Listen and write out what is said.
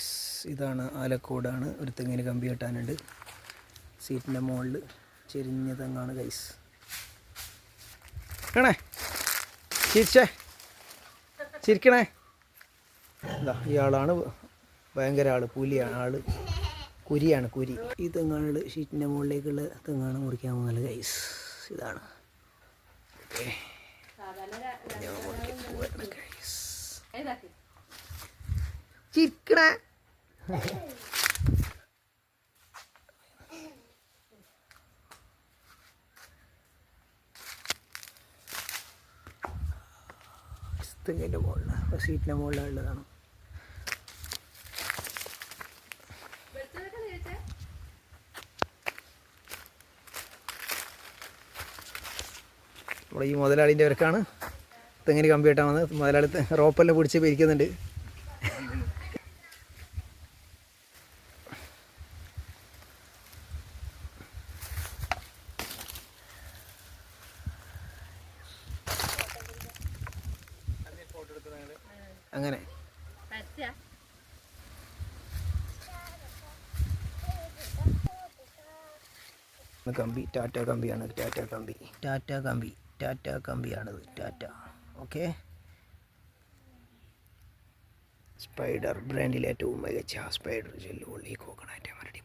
Guys, ഇതാണ് ആലക്കോടാണ്. ഒരു തെങ്ങിന് കമ്പി കെട്ടാനുണ്ട്. സീറ്റിൻ്റെ മുകളിൽ ചെരിഞ്ഞ തെങ്ങാണ് ഗൈസ്. ണേ ചിരിച്ചേ, ചിരിക്കണേ. ഇതാ ഇയാളാണ് ഭയങ്കര ആൾ, പുലിയാണ് ആൾ, കുരിയാണ് കുരി. ഈ തെങ്ങാണ് ഷീറ്റിൻ്റെ മുകളിലേക്കുള്ള തെങ്ങാണ് മുറിക്കാൻ പോകുന്നത് ഗൈസ്. ഇതാണ് ഓക്കെ, ചിരിക്കണേ. തെങ്ങിൻ്റെ മുകളിൽ, സീറ്റിൻ്റെ മുകളിലുള്ളതാണ്. നമ്മുടെ ഈ മുതലാളിൻ്റെ പേർക്കാണ് തെങ്ങിന് കമ്പി കെട്ടാൻ വന്നത്. മുതലാളി റോപ്പെല്ലാം പിടിച്ച് പിരിക്കുന്നുണ്ട്. അങ്ങനെ കമ്പി ടാറ്റ കമ്പിയാണ്. ടാറ്റ കമ്പിയാണത്. ടാറ്റ. ഓക്കെ, സ്പൈഡർ ബ്രാൻഡിലെ ഏറ്റവും മികച്ച സ്പൈഡർ ജെല്ലുകൾ ഈ കോക്കനട്ട് മരടി.